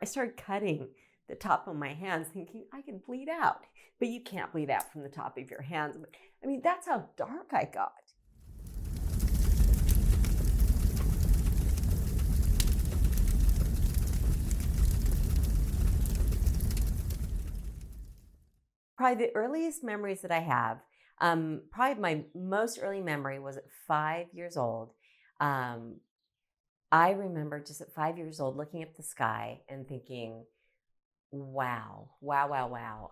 I started cutting the top of my hands thinking I could bleed out, but you can't bleed out from the top of your hands. But I mean, that's how dark I got. Probably the earliest memories that I have, probably my most early memory was at 5 years old. Um, I remember just at 5 years old looking up the sky and thinking, wow, wow, wow, wow.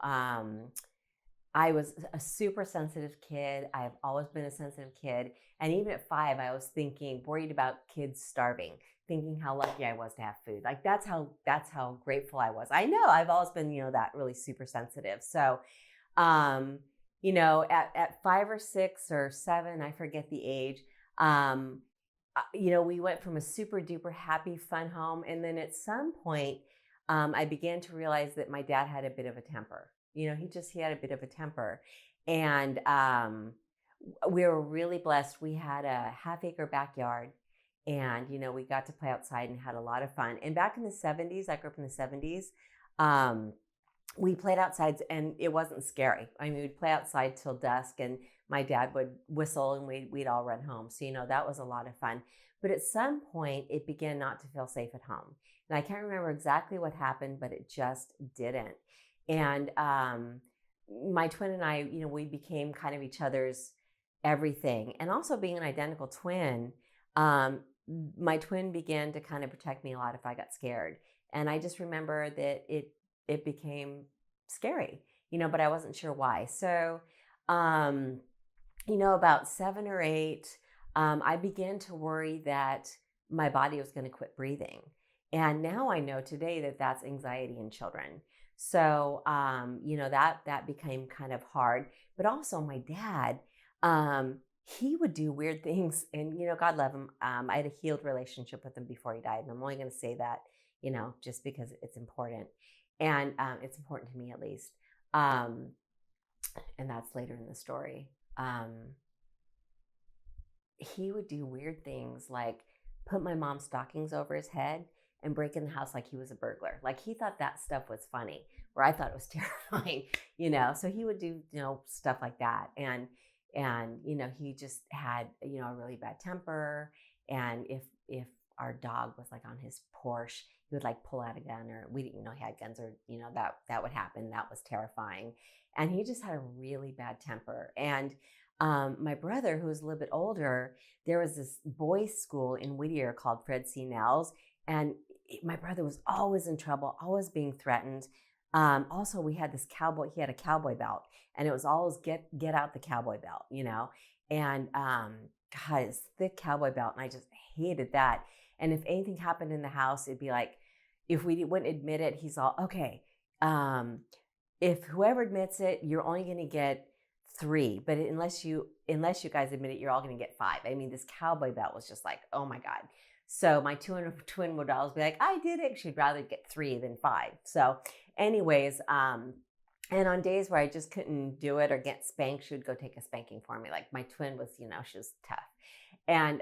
I was a super sensitive kid. I've always been a sensitive kid. And even at 5, I was thinking, worried about kids starving, thinking how lucky I was to have food. Like that's how grateful I was. I know I've always been, that really super sensitive. So um, at 5 or 6 or 7, I forget the age, we went from a super duper happy, fun home. And then at some point, I began to realize that my dad had a bit of a temper. He had a bit of a temper. And we were really blessed. We had a half-acre backyard. And, we got to play outside and had a lot of fun. And back in the 70s, I grew up in the 70s. We played outside and it wasn't scary. I mean, we'd play outside till dusk and my dad would whistle and we'd all run home. So, that was a lot of fun. But at some point, it began not to feel safe at home. And I can't remember exactly what happened, but it just didn't. And my twin and I, we became kind of each other's everything. And also being an identical twin, um, my twin began to kind of protect me a lot if I got scared. And I just remember that it became scary, but I wasn't sure why. So, about 7 or 8, I began to worry that my body was going to quit breathing. And now I know today that that's anxiety in children. So, that became kind of hard. But also my dad, he would do weird things and, God love him. I had a healed relationship with him before he died. And I'm only going to say that, just because it's important. And it's important to me at least. And that's later in the story. He would do weird things like put my mom's stockings over his head and break in the house like he was a burglar. Like he thought that stuff was funny, where I thought it was terrifying, So he would do, stuff like that. And he just had, a really bad temper. And if our dog was like on his porch, he would like pull out a gun, or we didn't know he had guns, or that would happen. That was terrifying. And he just had a really bad temper. And my brother, who was a little bit older, there was this boys' school in Whittier called Fred C. Nell's, and my brother was always in trouble, always being threatened. Also, we had this cowboy. He had a cowboy belt, and it was always get out the cowboy belt, And God, it's thick cowboy belt, and I just hated that. And if anything happened in the house, it'd be like, if we wouldn't admit it, he's all, okay, if whoever admits it, you're only going to get 3, but unless you guys admit it, you're all going to get 5. I mean, this cowboy belt was just like, oh my God. So my twin would always be like, I did it. She'd rather get 3 than 5. So anyways, and on days where I just couldn't do it or get spanked, she would go take a spanking for me. Like my twin was, she was tough. And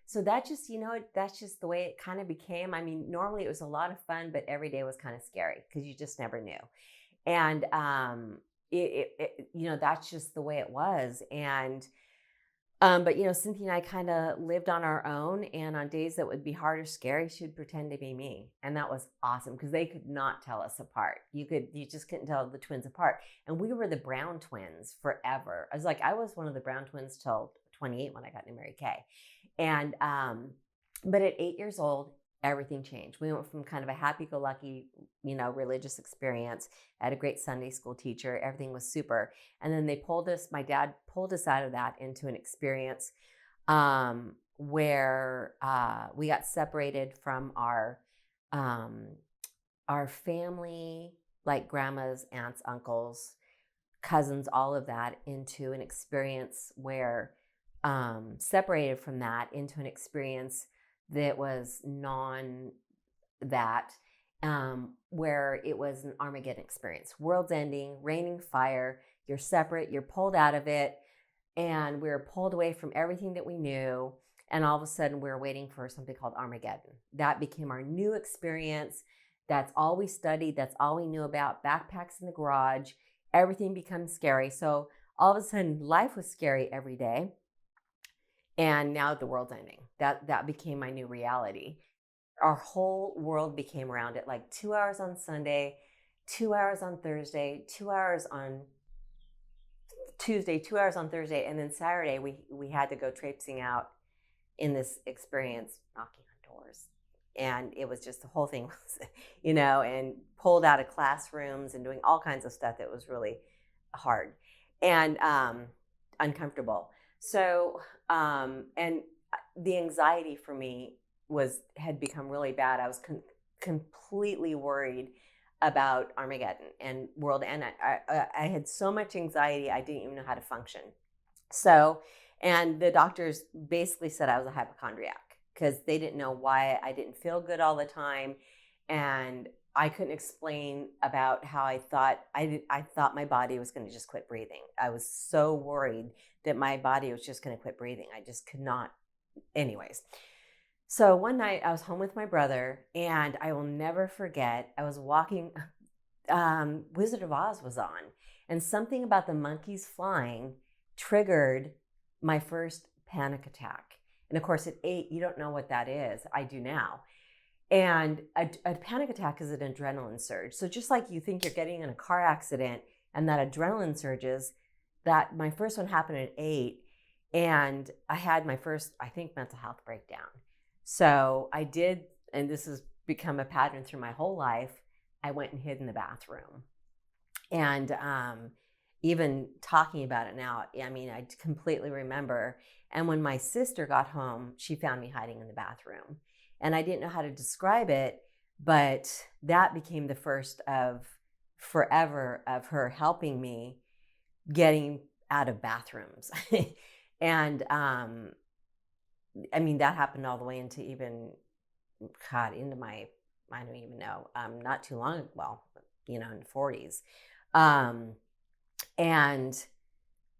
so that just, that's just the way it kind of became. I mean, normally it was a lot of fun, but every day was kind of scary because you just never knew. And that's just the way it was. And but Cynthia and I kind of lived on our own, and on days that would be hard or scary, she would pretend to be me, and that was awesome because they could not tell us apart. You just couldn't tell the twins apart, and we were the Brown twins forever. I was one of the Brown twins till 28 when I got to Mary Kay, and but at 8 years old, everything changed. We went from kind of a happy-go-lucky, religious experience. I had a great Sunday school teacher. Everything was super. And then my dad pulled us out of that into an experience where we got separated from our family, like grandmas, aunts, uncles, cousins, all of that, into an experience where separated from that into an experience that was that, where it was an Armageddon experience. World's ending, raining fire, you're separate, you're pulled out of it, and we were pulled away from everything that we knew, and all of a sudden we were waiting for something called Armageddon. That became our new experience, That's all we studied. That's all we knew about. Backpacks in the garage. Everything becomes scary. So all of a sudden, life was scary every day. And now the world's ending. That became my new reality. Our whole world became around it, like 2 hours on Sunday, 2 hours on Thursday, 2 hours on Tuesday, 2 hours on Thursday, and then Saturday we had to go traipsing out in this experience, knocking on doors. And it was just the whole thing was, and pulled out of classrooms and doing all kinds of stuff that was really hard and uncomfortable. So, and the anxiety for me had become really bad. I was completely worried about Armageddon and world end. I had so much anxiety, I didn't even know how to function. So, and the doctors basically said I was a hypochondriac because they didn't know why I didn't feel good all the time. And I couldn't explain about how I thought my body was going to just quit breathing. I was so worried that my body was just going to quit breathing. I just could not. Anyways, so one night I was home with my brother, and I will never forget, I was walking, Wizard of Oz was on, and something about the monkeys flying triggered my first panic attack. And of course, at 8, you don't know what that is. I do now. And a panic attack is an adrenaline surge. So just like you think you're getting in a car accident and that adrenaline surges, that my first one happened at 8, and I had my first, I think, mental health breakdown. So I did, and this has become a pattern through my whole life, I went and hid in the bathroom. And even talking about it now, I mean, I completely remember. And when my sister got home, she found me hiding in the bathroom. And I didn't know how to describe it, but that became the first of forever of her helping me getting out of bathrooms. And I mean, that happened all the way into even, into my, I don't even know, not too long, well, in the 40s. And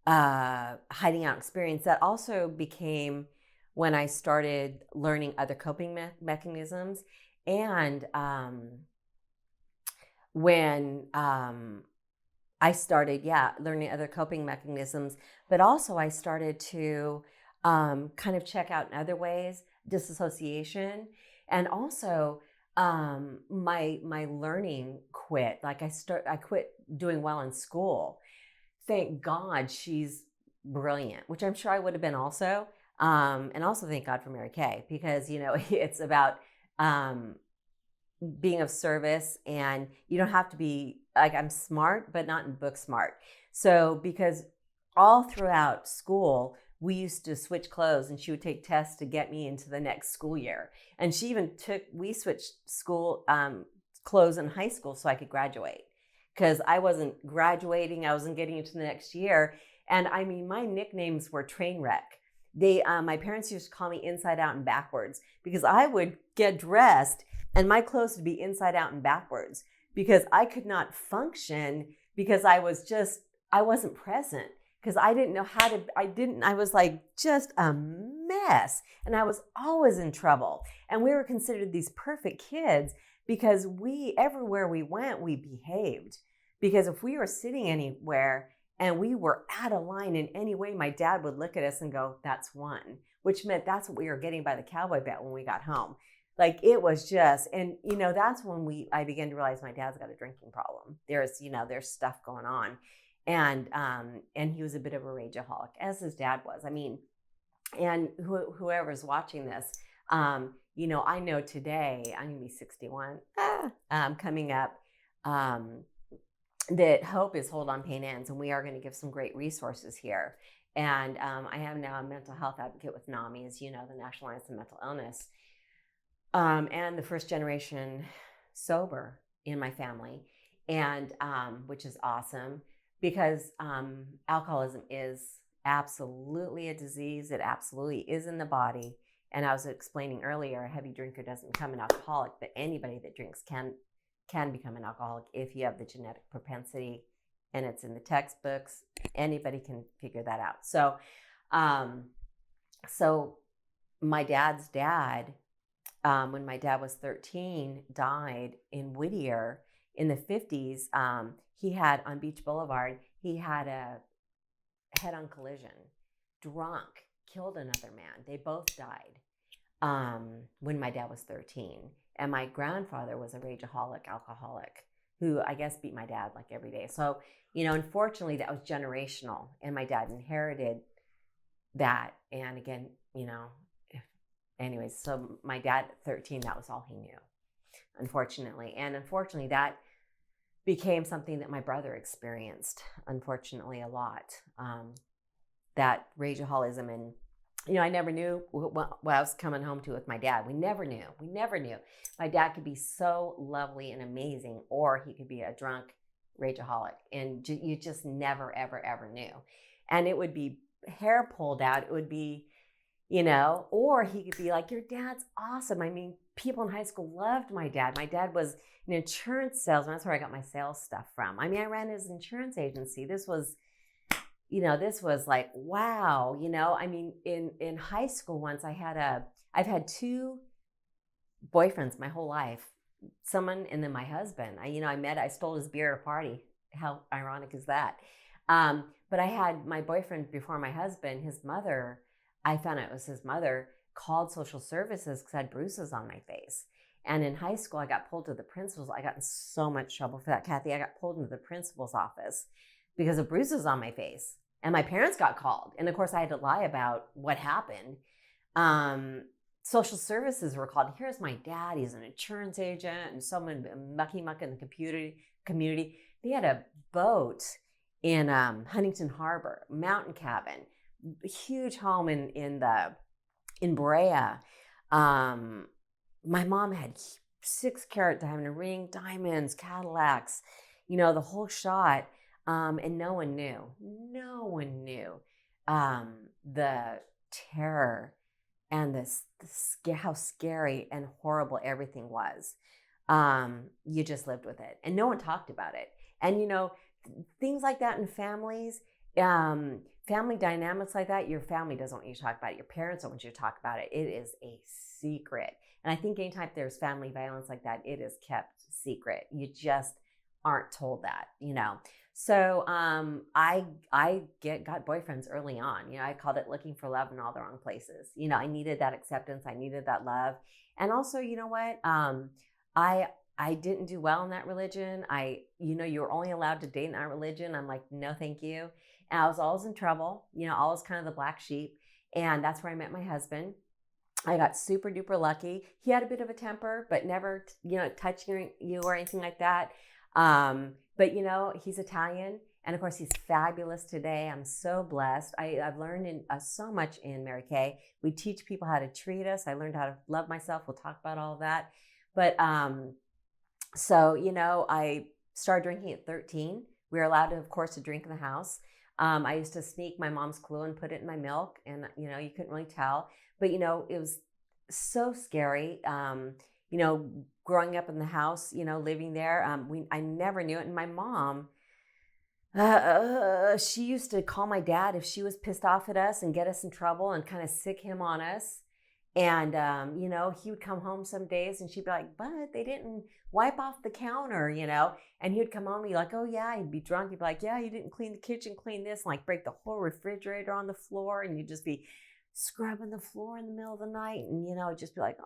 hiding out experience that also became when I started learning other coping mechanisms. And when I started, learning other coping mechanisms, but also I started to kind of check out in other ways, disassociation, and also my learning quit. Like I quit doing well in school. Thank God she's brilliant, which I'm sure I would have been also. And also thank God for Mary Kay, because it's about being of service, and you don't have to be like, I'm smart, but not in book smart. So because all throughout school, we used to switch clothes, and she would take tests to get me into the next school year. And we switched school clothes in high school so I could graduate, because I wasn't graduating. I wasn't getting into the next year. And I mean, my nicknames were train wreck. My parents used to call me inside out and backwards, because I would get dressed and my clothes would be inside out and backwards, because I could not function, because I wasn't present, because I didn't know how to, I was like just a mess, and I was always in trouble. And we were considered these perfect kids because everywhere we went, we behaved. Because if we were sitting anywhere and we were out of line in any way, my dad would look at us and go, "That's one," which meant that's what we were getting by the cowboy belt when we got home. Like, it was just, and that's when I began to realize my dad's got a drinking problem. There's stuff going on. And he was a bit of a rageaholic, as his dad was. I mean, and whoever's watching this, I know today, I'm gonna be 61, coming up, that hope is hold on pain ends, and we are going to give some great resources here. And I am now a mental health advocate with NAMI, as you know, the National Alliance of Mental Illness, and the first generation sober in my family, and which is awesome, because alcoholism is absolutely a disease. It absolutely is in the body. And I was explaining earlier, a heavy drinker doesn't become an alcoholic, but anybody that drinks can become an alcoholic if you have the genetic propensity, and it's in the textbooks. Anybody can figure that out. So, so my dad's dad when my dad was 13, died in Whittier in the 50s. He had on Beach Boulevard, he had a head-on collision, drunk, killed another man. They both died when my dad was 13. And my grandfather was a rageaholic alcoholic who I guess beat my dad like every day. So, unfortunately, that was generational, and my dad inherited that. And again, anyways, so my dad at 13, that was all he knew, unfortunately. And unfortunately, that became something that my brother experienced, unfortunately, a lot. That rageaholism. And, I never knew what I was coming home to with my dad. We never knew. My dad could be so lovely and amazing, or he could be a drunk rageaholic. And you just never, ever, ever knew. And it would be hair pulled out. It would be, or he could be like, your dad's awesome. I mean, people in high school loved my dad. My dad was an insurance salesman. That's where I got my sales stuff from. I mean, I ran his insurance agency. This was like, wow, I mean, in high school once I've had two boyfriends my whole life, someone and then my husband. I stole his beer at a party. How ironic is that? But I had my boyfriend before my husband. His mother, I found out it was his mother, called social services because I had bruises on my face. And in high school, I got pulled to the principal's. I got in so much trouble for that, Kathy. I got pulled into the principal's office because of bruises on my face. And my parents got called. And of course, I had to lie about what happened. Social services were called. Here's my dad. He's an insurance agent and someone mucky-muck in the community. They had a boat in Huntington Harbor, mountain cabin, huge home in Brea. My mom had 6-carat diamond ring, diamonds, Cadillacs, the whole shot. And no one knew the terror and how scary and horrible everything was. You just lived with it, and no one talked about it. And things like that in families, family dynamics like that, your family doesn't want you to talk about it. Your parents don't want you to talk about it. It is a secret. And I think anytime there's family violence like that, it is kept secret. You just aren't told that, So I got boyfriends early on. I called it looking for love in all the wrong places. I needed that acceptance. I needed that love. And also, you know what? I didn't do well in that religion. You were only allowed to date in that religion. I'm like, no, thank you. And I was always in trouble, always kind of the black sheep. And that's where I met my husband. I got super duper lucky. He had a bit of a temper, but never, touching you or anything like that. But he's Italian, and of course he's fabulous today. I'm so blessed. I've learned so much in Mary Kay. We teach people how to treat us. I learned how to love myself. We'll talk about all of that. But so I started drinking at 13. We were allowed to, of course, to drink in the house. I used to sneak my mom's glue and put it in my milk, and you couldn't really tell. But it was so scary. Growing up in the house, living there, I never knew it. And my mom, she used to call my dad if she was pissed off at us and get us in trouble and kind of sick him on us. And, he would come home some days and she'd be like, but they didn't wipe off the counter, and he would come home and be like, oh yeah, he'd be drunk. He'd be like, yeah, you didn't clean the kitchen, clean this, and like break the whole refrigerator on the floor. And you'd just be scrubbing the floor in the middle of the night. And, just be like,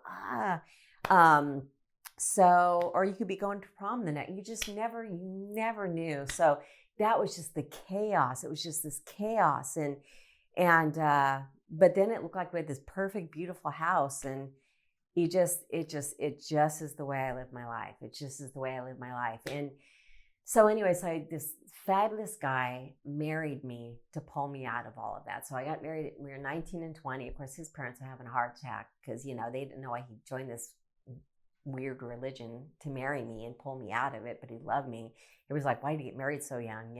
so, or you could be going to prom the night. You never knew. So that was just the chaos. It was just this chaos. But then it looked like we had this perfect, beautiful house. And it just is the way I live my life. It just is the way I live my life. And so anyway, this fabulous guy married me to pull me out of all of that. So I got married, we were 19 and 20. Of course, his parents were having a heart attack because, they didn't know why he joined this weird religion to marry me and pull me out of it, but he loved me. It was like, why did you get married so young?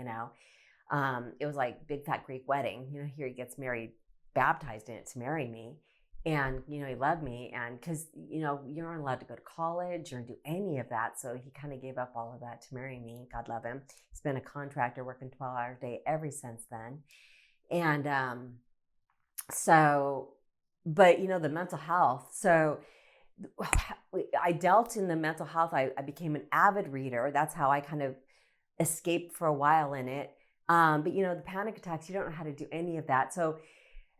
It was like big fat Greek wedding. Here he gets married, baptized in it to marry me. And, he loved me. And because, you aren't allowed to go to college or do any of that. So he kind of gave up all of that to marry me. God love him. He's been a contractor working 12 hours a day ever since then. And but, the mental health. So I dealt in the mental health. I became an avid reader. That's how I kind of escaped for a while in it. But the panic attacks, you don't know how to do any of that. So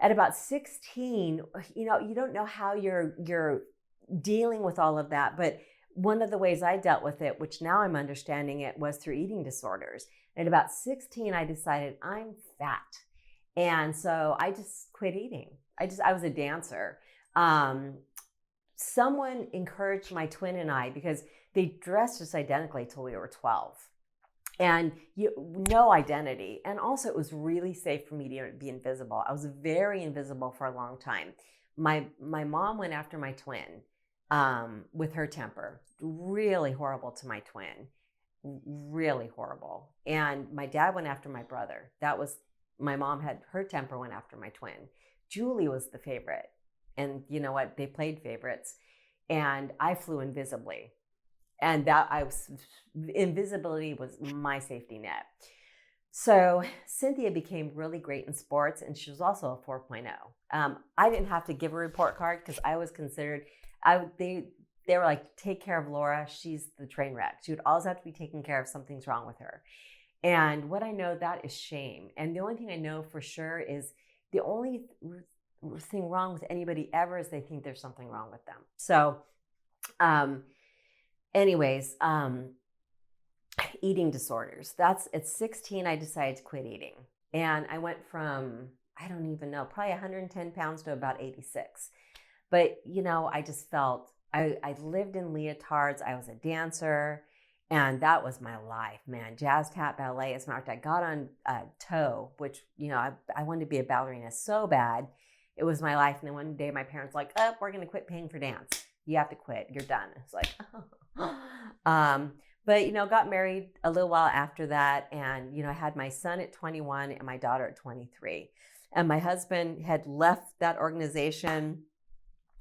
at about 16, you don't know how you're dealing with all of that. But one of the ways I dealt with it, which now I'm understanding it, was through eating disorders. And at about 16, I decided I'm fat. And so I just quit eating. I was a dancer. Someone encouraged my twin and I, because they dressed us identically till we were 12. And no identity. And also, it was really safe for me to be invisible. I was very invisible for a long time. My mom went after my twin with her temper. Really horrible to my twin. Really horrible. And my dad went after my brother. My mom had her temper, went after my twin. Julie was the favorite. And you know what? They played favorites. And I flew invisibly. And invisibility was my safety net. So Cynthia became really great in sports, and she was also a 4.0. I didn't have to give a report card because I was considered, they were like, take care of Laura. She's the train wreck. She would always have to be taken care of. Something's wrong with her. And what I know, that is shame. And the only thing I know for sure is the only thing wrong with anybody ever is they think there's something wrong with them. So, anyways, eating disorders. At 16, I decided to quit eating. And I went from, I don't even know, probably 110 pounds to about 86. But, I just felt, I lived in leotards. I was a dancer. And that was my life, man. Jazz, tap, ballet. As a matter of fact, I got on toe, which, I wanted to be a ballerina so bad. It was my life. And then one day my parents were like, oh, we're going to quit paying for dance. You have to quit. You're done. It's like, but, got married a little while after that. And, I had my son at 21 and my daughter at 23. And my husband had left that organization,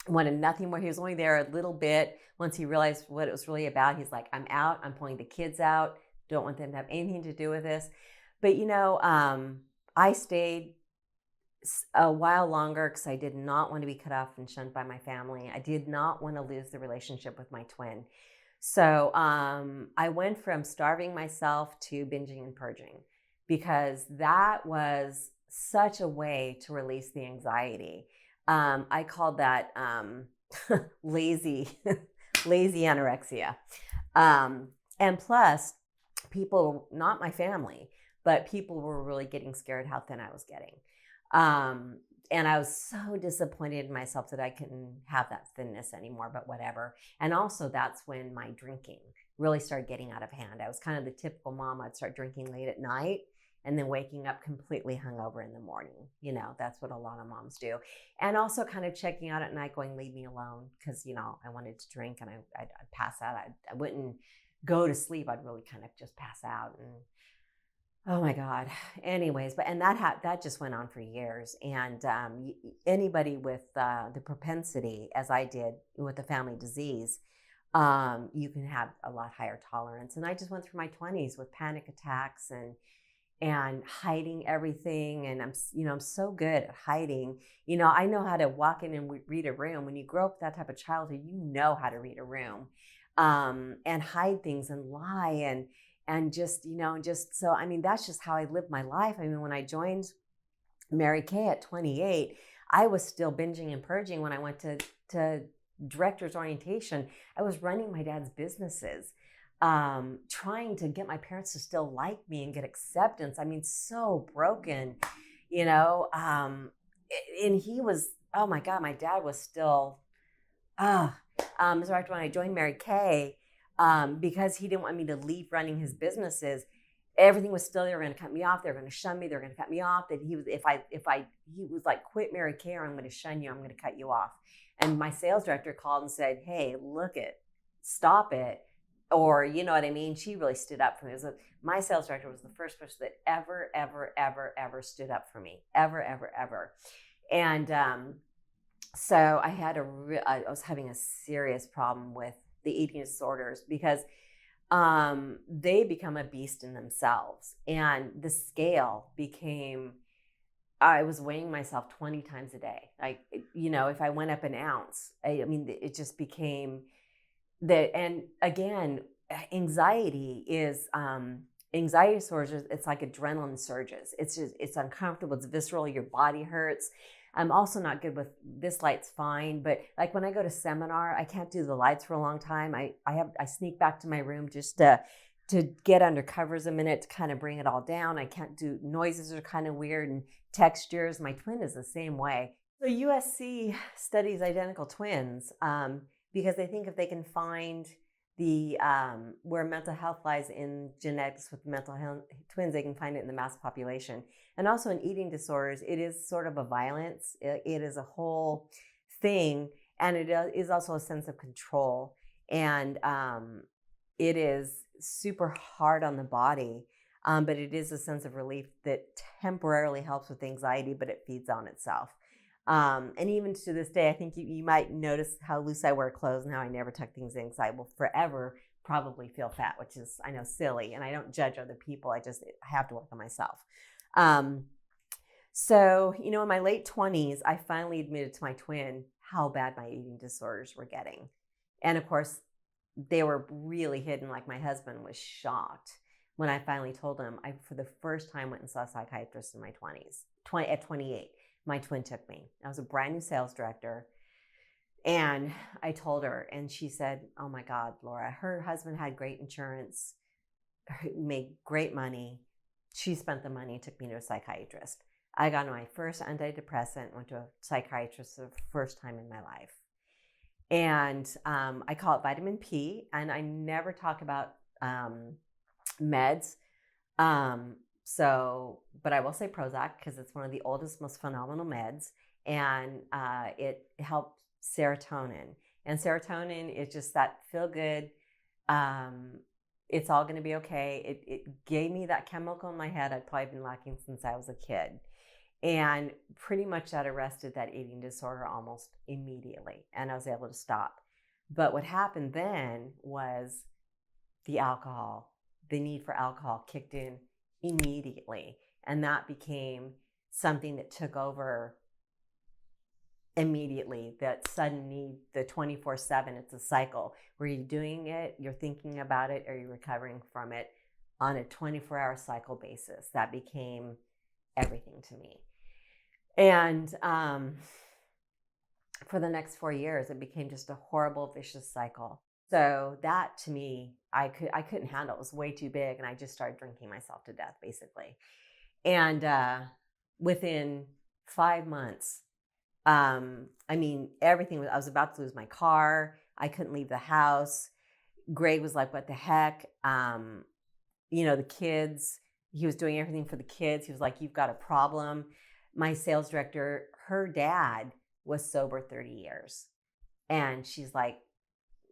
wanted nothing more. He was only there a little bit. Once he realized what it was really about, he's like, I'm out. I'm pulling the kids out. Don't want them to have anything to do with this. But, I stayed a while longer because I did not want to be cut off and shunned by my family. I did not want to lose the relationship with my twin. So I went from starving myself to binging and purging, because that was such a way to release the anxiety. I called that lazy anorexia. And plus, people, not my family, but people were really getting scared how thin I was getting. And I was so disappointed in myself that I couldn't have that thinness anymore, but whatever. And also, that's when my drinking really started getting out of hand. I was kind of the typical mom. I'd start drinking late at night and then waking up completely hungover in the morning. That's what a lot of moms do. And also kind of checking out at night going, leave me alone, because, I wanted to drink and I'd pass out. I wouldn't go to sleep. I'd really kind of just pass out. And oh my God. Anyways, and that just went on for years. And anybody with the propensity, as I did with the family disease, you can have a lot higher tolerance. And I just went through my 20s with panic attacks and hiding everything. And I'm so good at hiding. I know how to walk in and read a room. When you grow up with that type of childhood, you know how to read a room, and hide things and lie and just so, that's just how I lived my life. When I joined Mary Kay at 28, I was still binging and purging. When I went to director's orientation, I was running my dad's businesses, trying to get my parents to still like me and get acceptance. So broken, and he was, oh my God, my dad was still, so after when I joined Mary Kay, because he didn't want me to leave running his businesses, everything was still, they were going to cut me off. They were going to shun me. They're going to cut me off. That he was, he was like, quit Mary Kay or I'm going to shun you. I'm going to cut you off. And my sales director called and said, hey, stop it. Or, you know what I mean? She really stood up for me. My sales director was the first person that ever stood up for me. Ever. And so I was having a serious problem with the eating disorders, because they become a beast in themselves. And the scale became I was weighing myself 20 times a day. Like, if I went up an ounce, I mean, it just became that. And again, anxiety disorders. It's like adrenaline surges. It's uncomfortable. It's visceral. Your body hurts. I'm also not good with this light's fine, but like when I go to seminar, I can't do the lights for a long time. I sneak back to my room just to get under covers a minute to kind of bring it all down. I can't do noises are kind of weird and textures. My twin is the same way. So USC studies identical twins because they think if they can find the where mental health lies in genetics with mental health twins, they can find it in the mass population. And also in eating disorders, it is sort of a violence. It is a whole thing, and it is also a sense of control. And it is super hard on the body, but it is a sense of relief that temporarily helps with anxiety, but it feeds on itself. And even to this day, I think you might notice how loose I wear clothes and how I never tuck things in because I will forever probably feel fat, which is, I know, silly. And I don't judge other people. I have to work on myself. So, in my late 20s, I finally admitted to my twin how bad my eating disorders were getting. And of course, they were really hidden. Like my husband was shocked when I finally told him. I, for the first time, went and saw a psychiatrist in my 20s, at 28. My twin took me. I was a brand new sales director. And I told her, and she said, "Oh my God, Laura, her husband had great insurance, made great money. She spent the money, took me to a psychiatrist." I got my first antidepressant, went to a psychiatrist for the first time in my life. And I call it vitamin P, and I never talk about meds. But I will say Prozac because it's one of the oldest, most phenomenal meds, and it helped serotonin. And serotonin is just that feel good. It's all going to be okay. It gave me that chemical in my head I'd probably been lacking since I was a kid. And pretty much that arrested that eating disorder almost immediately. And I was able to stop. But what happened then was the need for alcohol kicked in immediately. And that became something that took over immediately, that sudden need, the 24/7. It's a cycle where you're doing it, you're thinking about it, or you're recovering from it on a 24-hour cycle basis. That became everything to me. And for the next 4 years, it became just a horrible, vicious cycle. So that to me, I couldn't handle. It was way too big, and I just started drinking myself to death, basically. And within 5 months, everything was. I was about to lose my car. I couldn't leave the house. Greg was like, "What the heck?" The kids. He was doing everything for the kids. He was like, "You've got a problem." My sales director, her dad was sober 30 years. And she's like,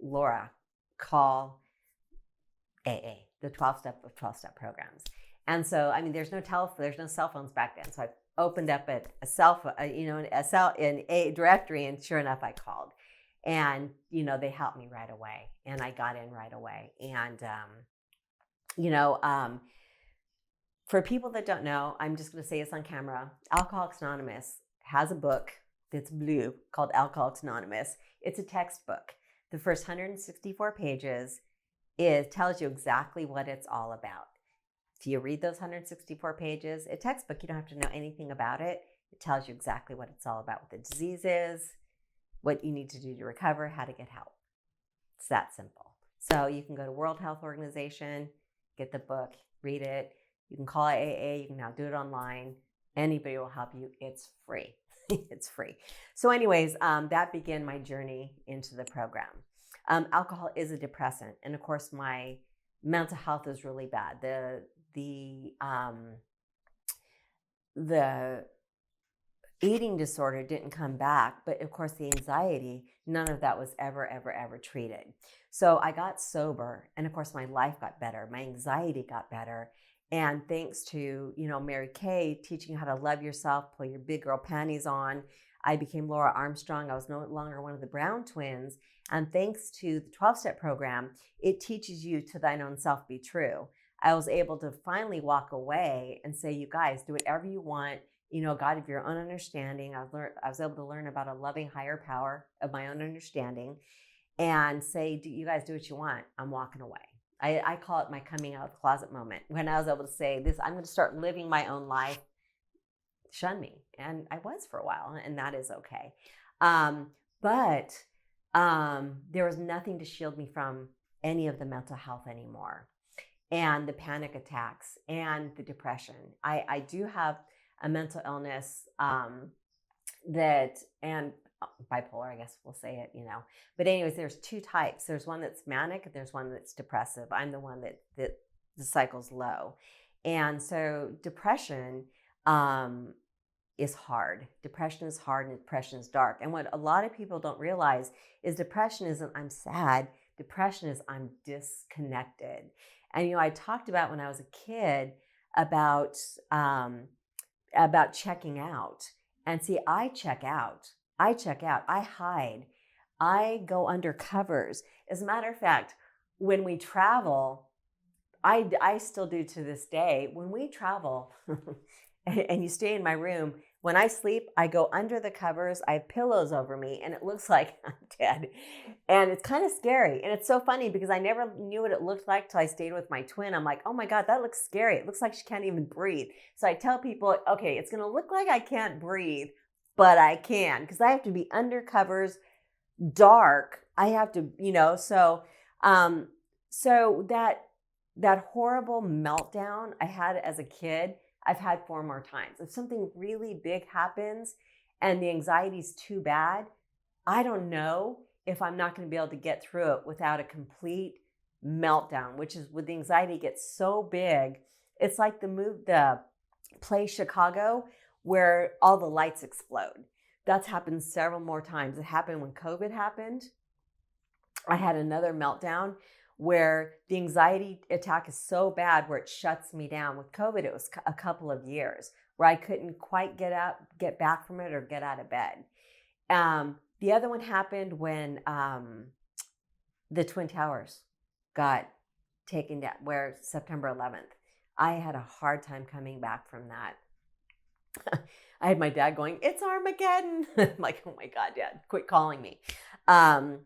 "Laura, call AA, the 12-step programs." And so, there's no cell phones back then. So I opened up an a directory, and sure enough, I called. And, they helped me right away. And I got in right away. And, for people that don't know, I'm just going to say this on camera. Alcoholics Anonymous has a book that's blue called Alcoholics Anonymous. It's a textbook. The first 164 pages tells you exactly what it's all about. If you read those 164 pages, a textbook, you don't have to know anything about it. It tells you exactly what it's all about, what the disease is, what you need to do to recover, how to get help. It's that simple. So you can go to World Health Organization, get the book, read it. You can call AA. You can now do it online. Anybody will help you. It's free. It's free. So anyways, that began my journey into the program. Alcohol is a depressant. And of course, my mental health is really bad. The eating disorder didn't come back, but of course the anxiety, none of that was ever treated. So I got sober, and of course my life got better. My anxiety got better. And thanks to, Mary Kay teaching you how to love yourself, pull your big girl panties on, I became Laura Armstrong. I was no longer one of the Brown twins. And thanks to the 12-step program, it teaches you to thine own self be true. I was able to finally walk away and say, you guys, do whatever you want. God of your own understanding. I was able to learn about a loving higher power of my own understanding, and say, you guys do what you want. I'm walking away. I call it my coming out of the closet moment, when I was able to say this, I'm going to start living my own life. Shun me. And I was for a while, and that is okay. But there was nothing to shield me from any of the mental health anymore, and the panic attacks and the depression. I do have a mental illness, and bipolar, I guess we'll say it, But anyways, there's two types. There's one that's manic, and there's one that's depressive. I'm the one that the cycle's low. And so depression is hard. Depression is hard, and depression is dark. And what a lot of people don't realize is depression isn't I'm sad. Depression is I'm disconnected. And I talked about when I was a kid about checking out. And see, I check out. I hide. I go under covers. As a matter of fact, when we travel, I still do to this day. When we travel and you stay in my room, when I sleep, I go under the covers. I have pillows over me, and it looks like I'm dead. And it's kind of scary. And it's so funny because I never knew what it looked like till I stayed with my twin. I'm like, oh my God, that looks scary. It looks like she can't even breathe. So I tell people, okay, it's going to look like I can't breathe, but I can, because I have to be under covers, dark. I have to, so that horrible meltdown I had as a kid, I've had 4 more times. If something really big happens and the anxiety is too bad, I don't know if I'm not going to be able to get through it without a complete meltdown, which is when the anxiety gets so big. It's like the play Chicago, where all the lights explode. That's happened several more times. It happened when COVID happened. I had another meltdown where the anxiety attack is so bad where it shuts me down. With COVID, it was a couple of years where I couldn't quite get back from it or get out of bed. The other one happened when the Twin Towers got taken down, where September 11th. I had a hard time coming back from that. I had my dad going, "It's Armageddon." I'm like, "Oh my God, Dad, quit calling me." I've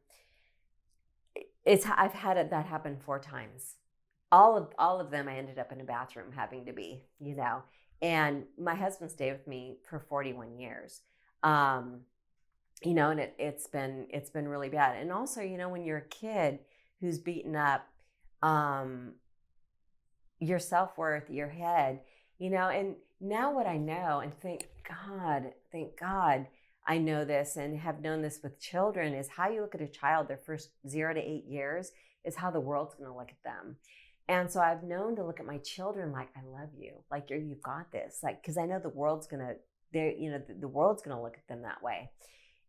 had that happen 4 times. All of them, I ended up in a bathroom having to be, And my husband stayed with me for 41 years, and it's been really bad. And also, when you're a kid who's beaten up, your self-worth, your head, and now what I know, and thank God, I know this and have known this with children, is how you look at a child their first 0 to 8 years is how the world's going to look at them. And so I've known to look at my children like, I love you, like you've got this, like, because I know the world's going to, the world's going to look at them that way.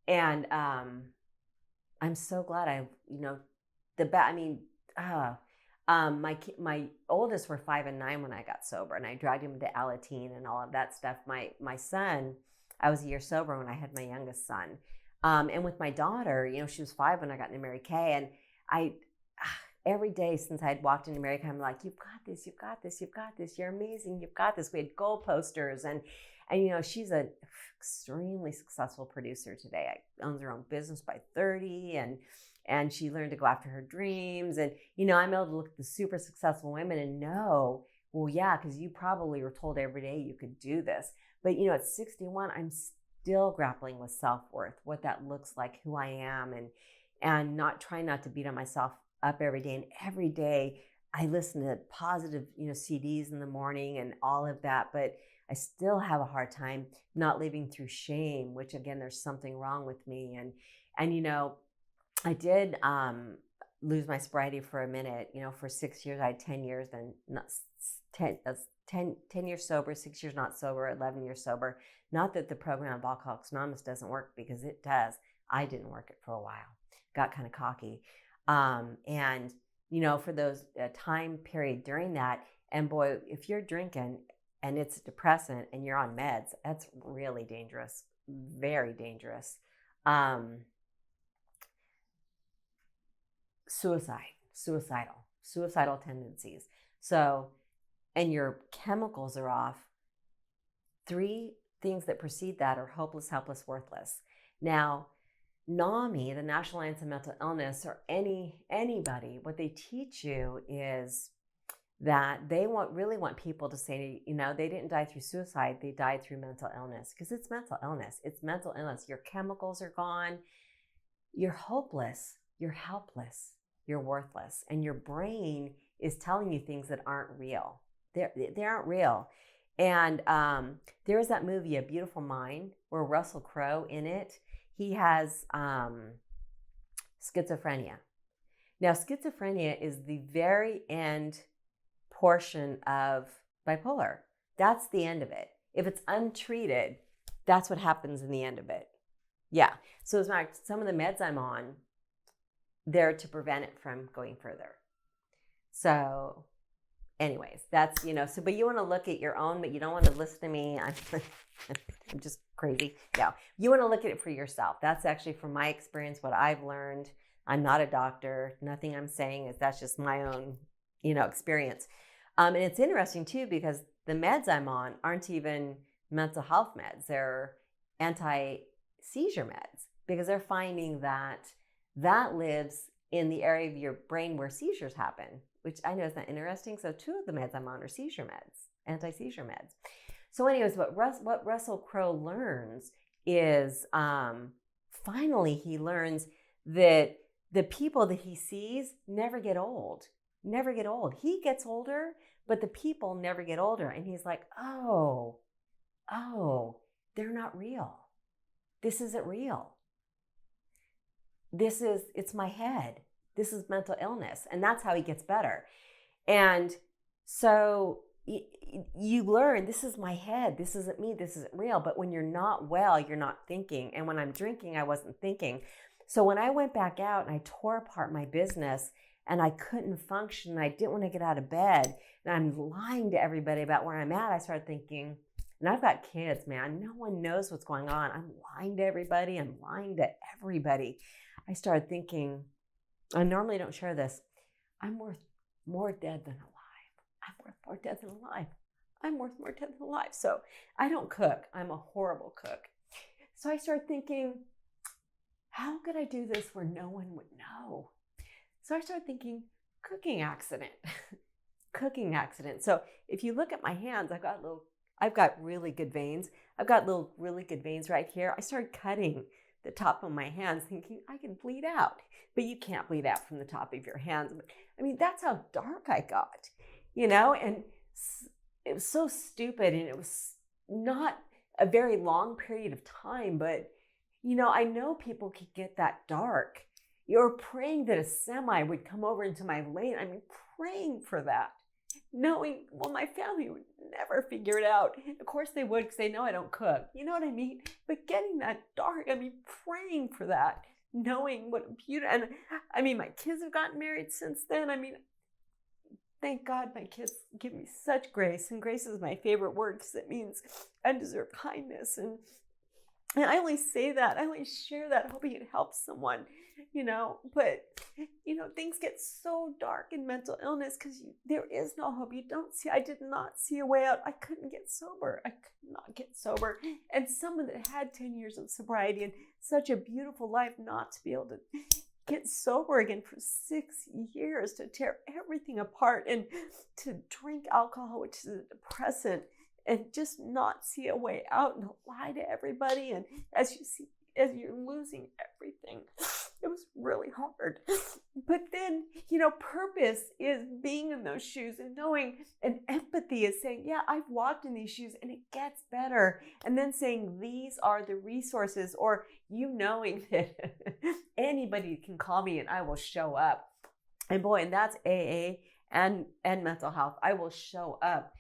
And I'm so glad my oldest were 5 and 9 when I got sober, and I dragged him to Alateen and all of that stuff. My son, I was a year sober when I had my youngest son. And with my daughter, she was 5 when I got into Mary Kay. And every day since I had walked into Mary Kay, I'm like, "You've got this, you've got this, you've got this. You're amazing, you've got this." We had goal posters, and she's an extremely successful producer today. Owns her own business by 30, and she learned to go after her dreams. And, I'm able to look at the super successful women and know, well, yeah, because you probably were told every day you could do this. But, at 61, I'm still grappling with self-worth, what that looks like, who I am, and trying not to beat on myself up every day. And every day I listen to positive, CDs in the morning and all of that. But I still have a hard time not living through shame, which, again, there's something wrong with me. And I did lose my sobriety for a minute. For 6 years. I had 10 years, then 10 years sober, 6 years not sober, 11 years sober. Not that the program of Alcoholics Anonymous doesn't work, because it does. I didn't work it for a while. Got kind of cocky. And, for those time period during that, and boy, if you're drinking and it's a depressant and you're on meds, that's really dangerous, very dangerous. Suicidal tendencies. So, and your chemicals are off, 3 things that precede that are hopeless, helpless, worthless. Now, NAMI, the National Alliance on Mental Illness, or anybody, what they teach you is that they really want people to say, they didn't die through suicide, they died through mental illness, because it's mental illness. It's mental illness. Your chemicals are gone. You're hopeless. You're helpless. You're worthless. And your brain is telling you things that aren't real. They aren't real. And there was that movie, A Beautiful Mind, where Russell Crowe in it, he has schizophrenia. Now, schizophrenia is the very end portion of bipolar. That's the end of it. If it's untreated, that's what happens in the end of it. Yeah. So as a matter of fact, some of the meds I'm on, they're to prevent it from going further. So anyways, that's, but you want to look at your own, but you don't want to listen to me. I'm just crazy. No, you want to look at it for yourself. That's actually from my experience, what I've learned. I'm not a doctor. Nothing I'm saying is, that's just my own, experience. And it's interesting too, because the meds I'm on aren't even mental health meds. They're anti-seizure meds, because they're finding that lives in the area of your brain where seizures happen, which I know is not interesting. So 2 of the meds I'm on are seizure meds, anti-seizure meds. So anyways, what Russell Crowe learns is finally he learns that the people that he sees never get old. He gets older, but the people never get older. And he's like, oh, they're not real. This isn't real. It's my head. This is mental illness. And that's how he gets better. And so you learn, this is my head. This isn't me. This isn't real. But when you're not well, you're not thinking. And when I'm drinking, I wasn't thinking. So when I went back out and I tore apart my business and I couldn't function, and I didn't want to get out of bed, and I'm lying to everybody about where I'm at, I started thinking, and I've got kids, man. No one knows what's going on. I'm lying to everybody. I started thinking, I normally don't share this, I'm worth more dead than alive. So I don't cook. I'm a horrible cook. So I started thinking, how could I do this where no one would know? So I started thinking, cooking accident. So if you look at my hands, I've got really good veins. I've got really good veins right here. I started cutting the top of my hands thinking I can bleed out, but you can't bleed out from the top of your hands. I mean, that's how dark I got, and it was so stupid, and it was not a very long period of time, but I know people could get that dark. You're praying that a semi would come over into my lane. I mean, praying for that, knowing, well, my family would never figure it out. Of course they would, because they know I don't cook. You know what I mean? But getting that dark, I mean, praying for that, knowing what a beautiful, and I mean, my kids have gotten married since then. I mean, thank God my kids give me such grace, and grace is my favorite word because it means undeserved kindness. And I only say that, I only share that hoping it helps someone, but, things get so dark in mental illness because there is no hope. I did not see a way out. I couldn't get sober. I could not get sober. And someone that had 10 years of sobriety and such a beautiful life, not to be able to get sober again for 6 years, to tear everything apart and to drink alcohol, which is a depressant, and just not see a way out and lie to everybody. And as you're losing everything, it was really hard. But then, purpose is being in those shoes and knowing, and empathy is saying, yeah, I've walked in these shoes and it gets better. And then saying, these are the resources, or knowing that anybody can call me and I will show up. And boy, and that's AA and mental health. I will show up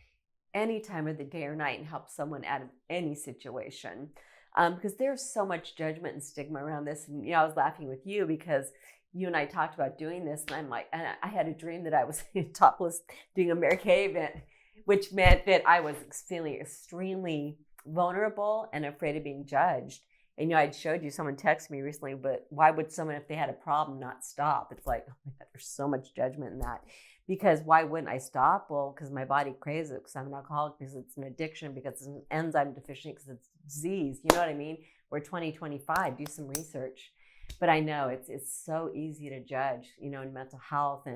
any time of the day or night and help someone out of any situation. Because there's so much judgment and stigma around this. And, I was laughing with you because you and I talked about doing this, and I'm like, and I had a dream that I was topless doing a Mary Kay event, which meant that I was feeling extremely vulnerable and afraid of being judged. And, I'd showed you, someone texted me recently, but why would someone, if they had a problem, not stop? It's like, oh my God, there's so much judgment in that. because why wouldn't I stop? Well, because my body craves it, because I'm an alcoholic, because it's an addiction, because it's an enzyme deficient, because it's disease. You know what I mean? We're 2025. Do some research. But I know it's so easy to judge, in mental health,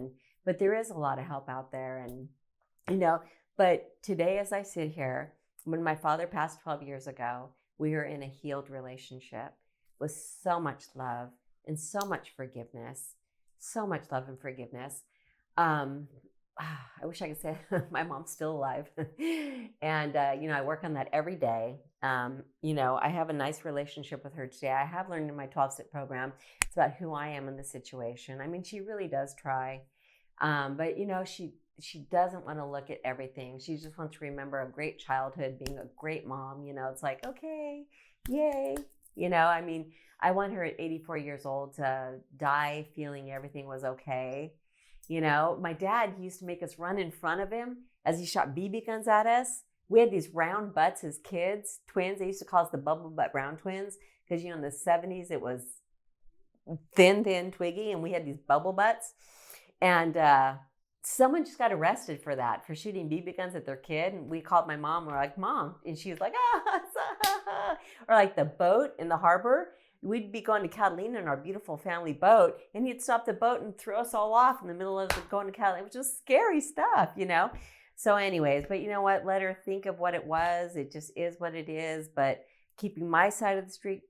but there is a lot of help out there, and but today, as I sit here, when my father passed 12 years ago, we were in a healed relationship with so much love and so much forgiveness, so much love and forgiveness. I wish I could say my mom's still alive. And, I work on that every day. I have a nice relationship with her today. I have learned in my 12-step program, it's about who I am in the situation. I mean, she really does try. But, she doesn't want to look at everything. She just wants to remember a great childhood, being a great mom. It's like, okay, yay. I mean, I want her at 84 years old to die feeling everything was okay. My dad, he used to make us run in front of him as he shot BB guns at us. We had these round butts as kids, twins. They used to call us the bubble butt brown twins because, in the 70s, it was thin, twiggy, and we had these bubble butts. And someone just got arrested for that, for shooting BB guns at their kid. And we called my mom. We're like, Mom. And she was like, or like the boat in the harbor. We'd be going to Catalina in our beautiful family boat, and he'd stop the boat and throw us all off in the middle of going to Catalina. It was just scary stuff, So anyways, but you know what? Let her think of what it was. It just is what it is. But keeping my side of the street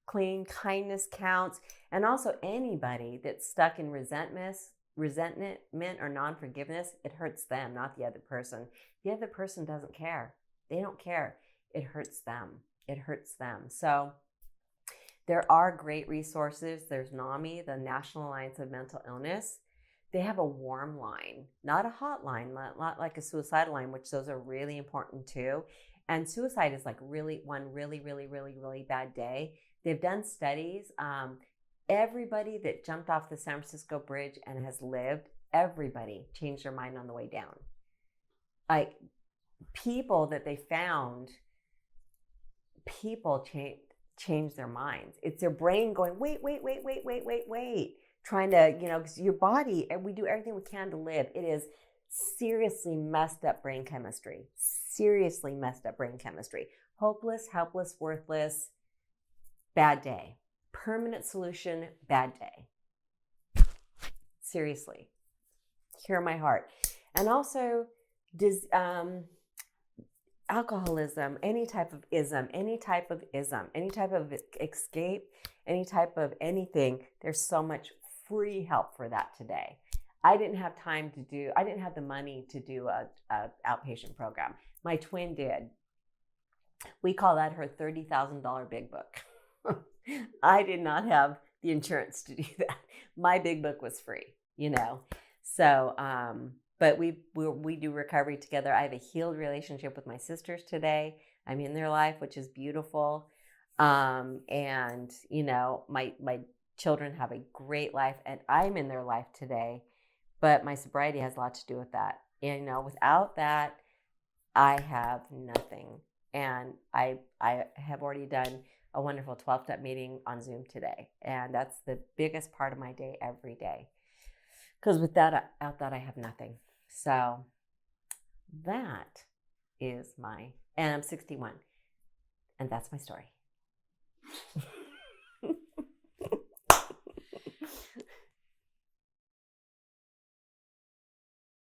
clean, kindness counts. And also anybody that's stuck in resentment or non-forgiveness, it hurts them, not the other person. The other person doesn't care. They don't care. It hurts them. It hurts them. So there are great resources. There's NAMI, the National Alliance of Mental Illness. They have a warm line, not a hotline, not like a suicidal line, which those are really important too. And suicide is like really bad day. They've done studies. Everybody that jumped off the San Francisco Bridge and has lived, everybody changed their mind on the way down. Like people that they found, people change their minds. It's their brain going, wait, trying to, because your body, and we do everything we can to live. It is seriously messed up brain chemistry. Hopeless, helpless, worthless, bad day. Permanent solution, bad day. Seriously. Hear my heart. And also, alcoholism, any type of ism, any type of escape, any type of anything, there's so much free help for that today. I didn't have the money to do a outpatient program. My twin did. We call that her $30,000 big book. I did not have the insurance to do that. My big book was free, So, but we do recovery together. I have a healed relationship with my sisters today. I'm in their life, which is beautiful. And my children have a great life, and I'm in their life today. But my sobriety has a lot to do with that. Without that, I have nothing. And I have already done a wonderful 12-step meeting on Zoom today. And that's the biggest part of my day every day. Because without that, I have nothing. So that is and I'm 61. And that's my story.